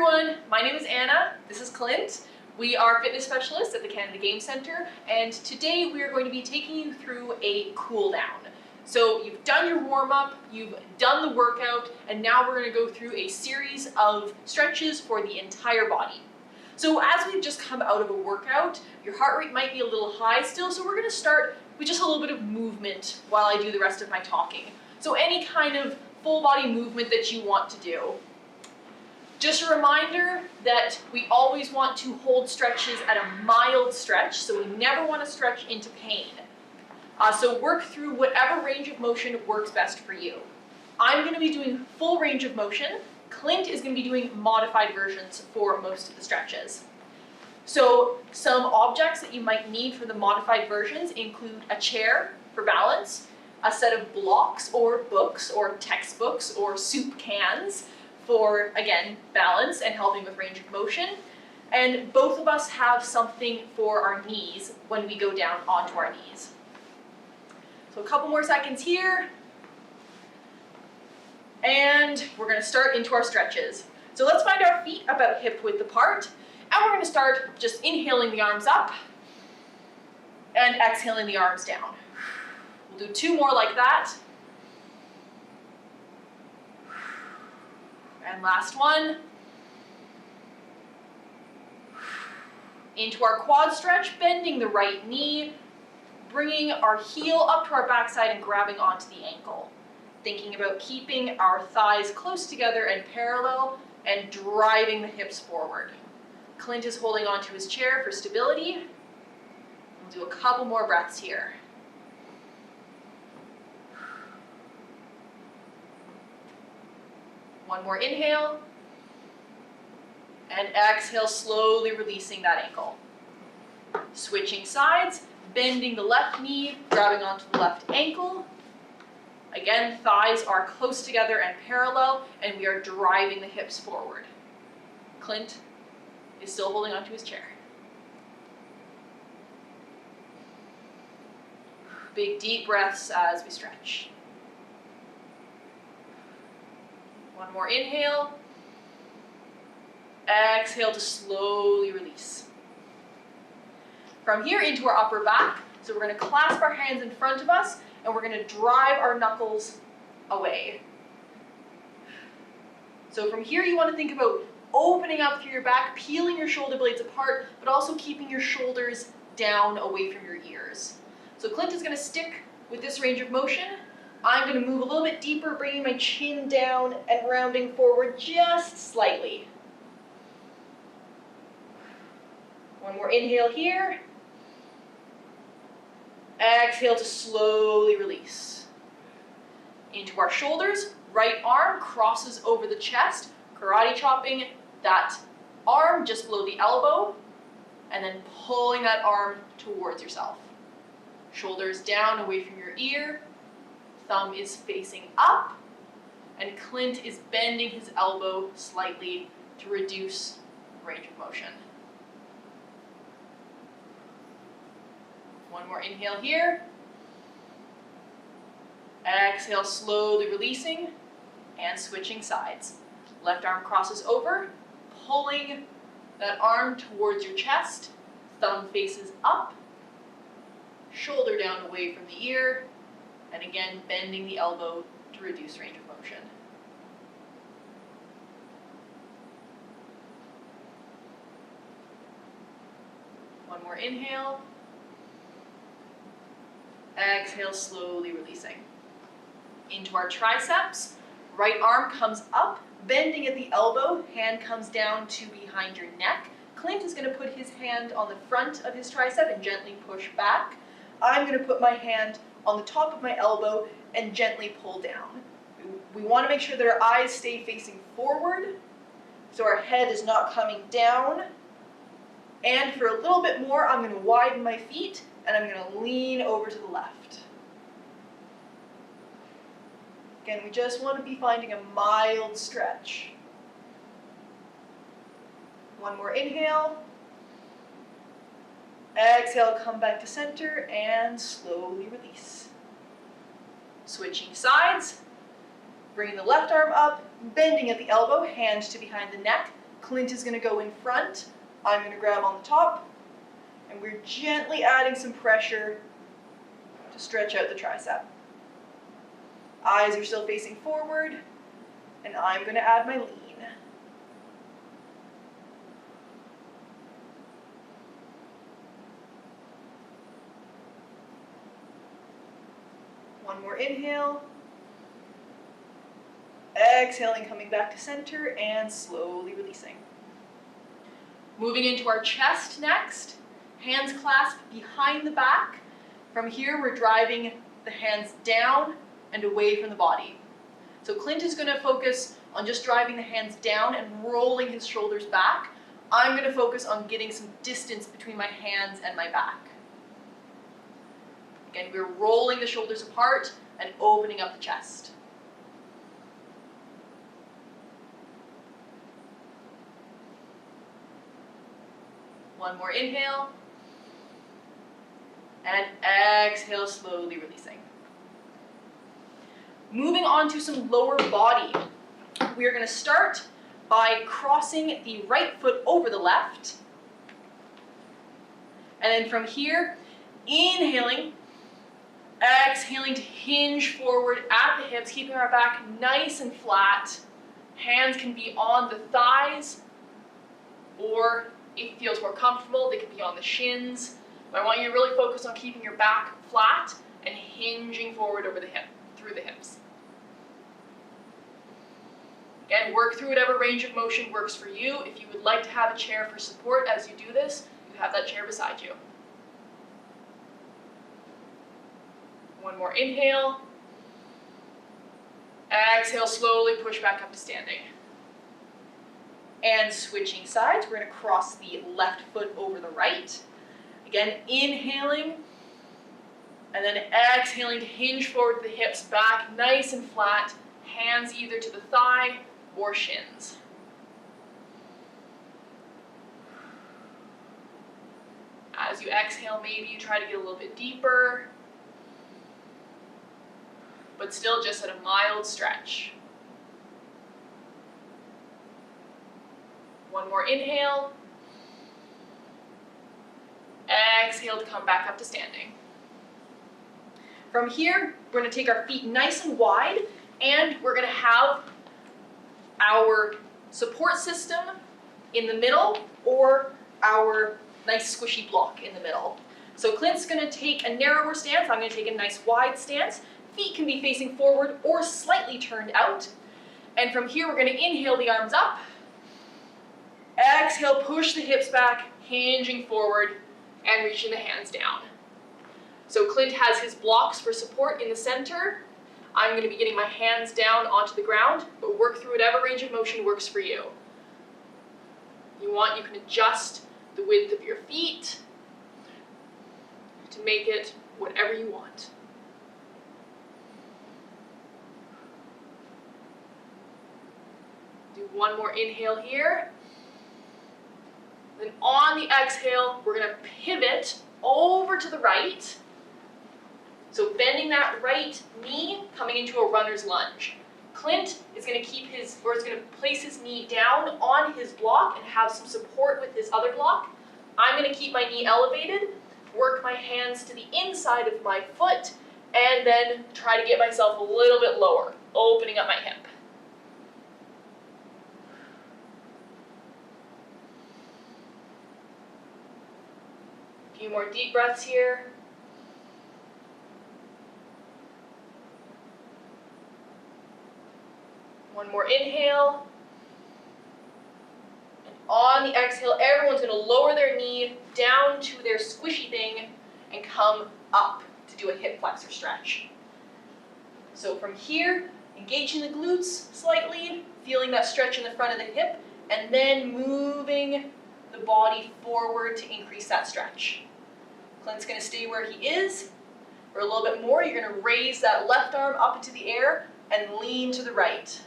everyone, my name is Anna, this is Clint. We are fitness specialists at the Canada Game Centre, and today we are going to be taking you through a cool down. So you've done your warm-up, you've done the workout, and now we're going to go through a series of stretches for the entire body. So as we've just come out of a workout, your heart rate might be a little high still, so we're going to start with just a little bit of movement while I do the rest of my talking. So any kind of full body movement that you want to do. Just a reminder that we always want to hold stretches at a mild stretch, so we never want to stretch into pain. So work through whatever range of motion works best for you. I'm going to be doing full range of motion. Clint is going to be doing modified versions for most of the stretches. So some objects that you might need for the modified versions include a chair for balance, a set of blocks or books or textbooks or soup cans for, again, balance and helping with range of motion. And both of us have something for our knees when we go down onto our knees. So a couple more seconds here. And we're going to start into our stretches. So let's find our feet about hip width apart. And we're going to start just inhaling the arms up and exhaling the arms down. We'll do two more like that. And last one. Into our quad stretch, bending the right knee, bringing our heel up to our backside and grabbing onto the ankle. Thinking about keeping our thighs close together and parallel and driving the hips forward. Clint is holding onto his chair for stability. We'll do a couple more breaths here. One more inhale, and exhale, slowly releasing that ankle. Switching sides, bending the left knee, grabbing onto the left ankle. Again, thighs are close together and parallel, and we are driving the hips forward. Clint is still holding onto his chair. Big deep breaths as we stretch. One more inhale. Exhale to slowly release. From here into our upper back, so we're going to clasp our hands in front of us and we're going to drive our knuckles away. So from here you want to think about opening up through your back, peeling your shoulder blades apart, but also keeping your shoulders down away from your ears. So Clint is going to stick with this range of motion. I'm going to move a little bit deeper, bringing my chin down and rounding forward just slightly. One more inhale here. Exhale to slowly release. Into our shoulders, right arm crosses over the chest, karate chopping that arm just below the elbow, and then pulling that arm towards yourself. Shoulders down away from your ear. Thumb is facing up, and Clint is bending his elbow slightly to reduce range of motion. One more inhale here. Exhale, slowly releasing and switching sides. Left arm crosses over, pulling that arm towards your chest. Thumb faces up, shoulder down away from the ear, and again, bending the elbow to reduce range of motion. One more inhale. Exhale, slowly releasing. Into our triceps. Right arm comes up, bending at the elbow. Hand comes down to behind your neck. Clint is going to put his hand on the front of his tricep and gently push back. I'm going to put my hand on the top of my elbow and gently pull down. We want to make sure that our eyes stay facing forward, so our head is not coming down. And for a little bit more, I'm going to widen my feet and I'm going to lean over to the left. Again, we just want to be finding a mild stretch. One more inhale. Exhale, come back to center and slowly release. Switching sides, bringing the left arm up, bending at the elbow, hand to behind the neck, Clint is going to go in front. I'm going to grab on the top. And we're gently adding some pressure to stretch out the tricep. Eyes are still facing forward. And I'm going to add my lean. One more inhale. Exhaling, coming back to center and slowly releasing. Moving into our chest next. Hands clasped behind the back. From here, we're driving the hands down and away from the body. So Clint is going to focus on just driving the hands down and rolling his shoulders back. I'm going to focus on getting some distance between my hands and my back. Again, we're rolling the shoulders apart and opening up the chest. One more inhale. And exhale, slowly releasing. Moving on to some lower body. We are going to start by crossing the right foot over the left. And then from here, inhaling, exhaling to hinge forward at the hips, keeping our back nice and flat. Hands can be on the thighs, or if it feels more comfortable, they can be on the shins. But I want you to really focus on keeping your back flat and hinging forward over the hip, through the hips. Again, work through whatever range of motion works for you. If you would like to have a chair for support as you do this, you have that chair beside you. One more inhale. Exhale, slowly push back up to standing. And switching sides, we're going to cross the left foot over the right. Again, inhaling, and then exhaling to hinge forward to the hips, back nice and flat, hands either to the thigh or shins. As you exhale, maybe you try to get a little bit deeper, but still just at a mild stretch. One more inhale. Exhale to come back up to standing. From here, we're going to take our feet nice and wide, and we're going to have our support system in the middle or our nice squishy block in the middle. So Clint's going to take a narrower stance. I'm going to take a nice wide stance. Feet can be facing forward or slightly turned out. And from here, we're going to inhale the arms up. Exhale, push the hips back, hinging forward, and reaching the hands down. So Clint has his blocks for support in the center. I'm going to be getting my hands down onto the ground, but work through whatever range of motion works for you. You can adjust the width of your feet to make it whatever you want. Do one more inhale here. Then on the exhale, we're going to pivot over to the right. So bending that right knee, coming into a runner's lunge. Clint is going to place his knee down on his block and have some support with his other block. I'm going to keep my knee elevated, work my hands to the inside of my foot, and then try to get myself a little bit lower, opening up my hip. A few more deep breaths here. One more inhale. And on the exhale, everyone's going to lower their knee down to their squishy thing and come up to do a hip flexor stretch. So from here, engaging the glutes slightly, feeling that stretch in the front of the hip, and then moving the body forward to increase that stretch. Clint's going to stay where he is. For a little bit more, you're going to raise that left arm up into the air and lean to the right.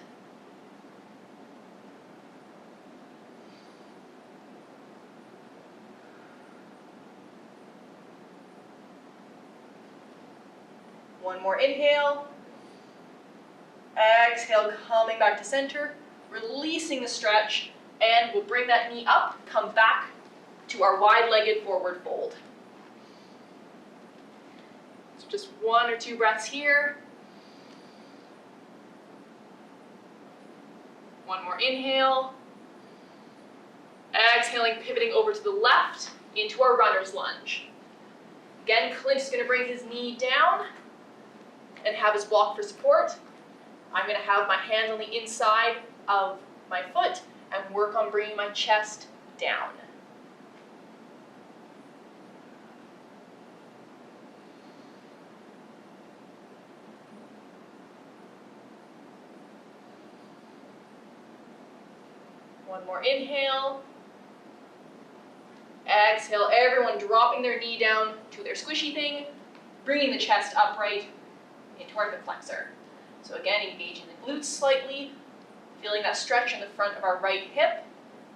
One more inhale. Exhale, coming back to center, releasing the stretch, And we'll bring that knee up, come back to our wide-legged forward fold. So just 1 or 2 breaths here. One more inhale. Exhaling, pivoting over to the left into our runner's lunge. Again, Clint is going to bring his knee down and have his block for support. I'm going to have my hand on the inside of my foot and work on bringing my chest down. One more inhale. Exhale, everyone dropping their knee down to their squishy thing, bringing the chest upright into our hip flexor. So again, engaging the glutes slightly, feeling that stretch in the front of our right hip,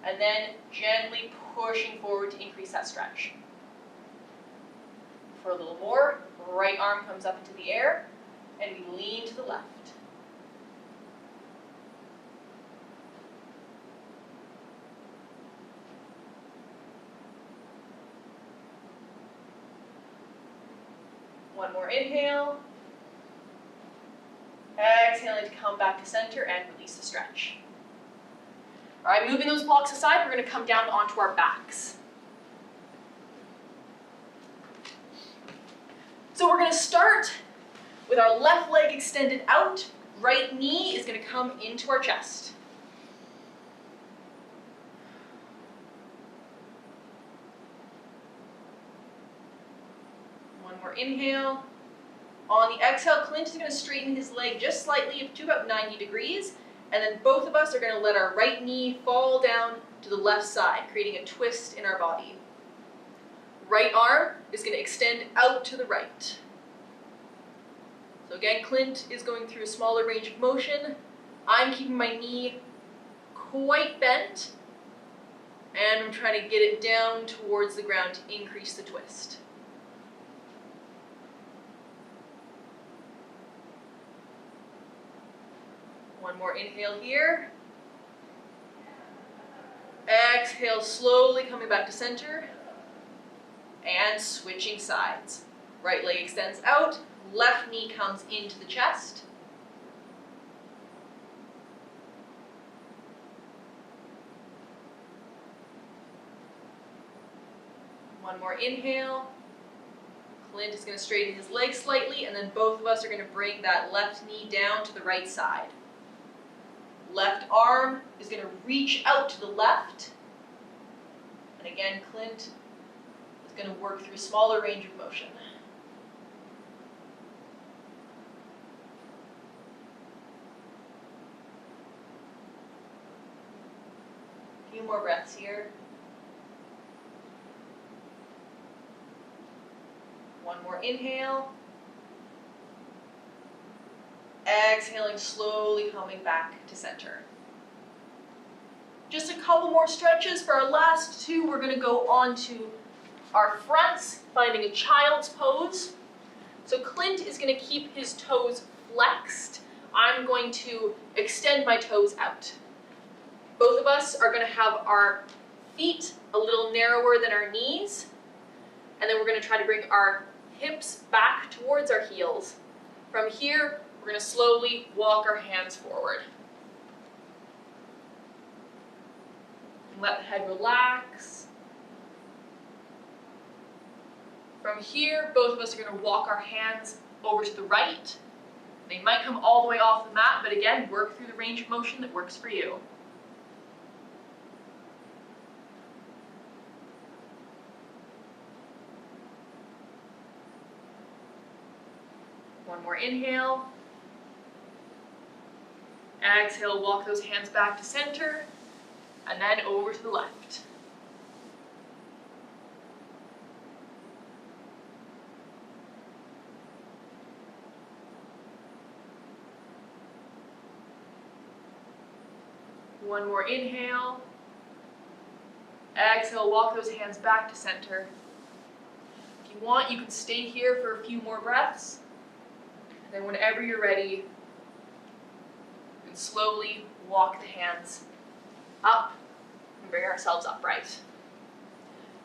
and then gently pushing forward to increase that stretch. For a little more, right arm comes up into the air, and we lean to the left. One more inhale. Exhaling to come back to center and release the stretch. All right, moving those blocks aside, we're going to come down onto our backs. So we're going to start with our left leg extended out. Right knee is going to come into our chest. One more inhale. On the exhale, Clint is going to straighten his leg just slightly to about 90 degrees, and then both of us are going to let our right knee fall down to the left side, creating a twist in our body. Right arm is going to extend out to the right. So again, Clint is going through a smaller range of motion. I'm keeping my knee quite bent, and I'm trying to get it down towards the ground to increase the twist. One more inhale here. Exhale, slowly coming back to center. And switching sides. Right leg extends out, left knee comes into the chest. One more inhale. Clint is going to straighten his leg slightly, and then both of us are going to bring that left knee down to the right side. Left arm is going to reach out to the left. And again, Clint is going to work through a smaller range of motion. A few more breaths here. One more inhale. Exhaling, slowly coming back to center. Just a couple more stretches. For our last two, we're going to go on to our fronts, finding a child's pose. So Clint is going to keep his toes flexed. I'm going to extend my toes out. Both of us are going to have our feet a little narrower than our knees, and then we're going to try to bring our hips back towards our heels. From here, we're going to slowly walk our hands forward. Let the head relax. From here, both of us are going to walk our hands over to the right. They might come all the way off the mat, but again, work through the range of motion that works for you. One more inhale. Exhale, walk those hands back to center, and then over to the left. One more inhale. Exhale, walk those hands back to center. If you want, you can stay here for a few more breaths. And then whenever you're ready, you can slowly walk the hands up and bring ourselves upright.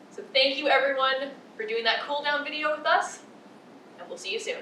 So thank you everyone for doing that cool down video with us, and we'll see you soon.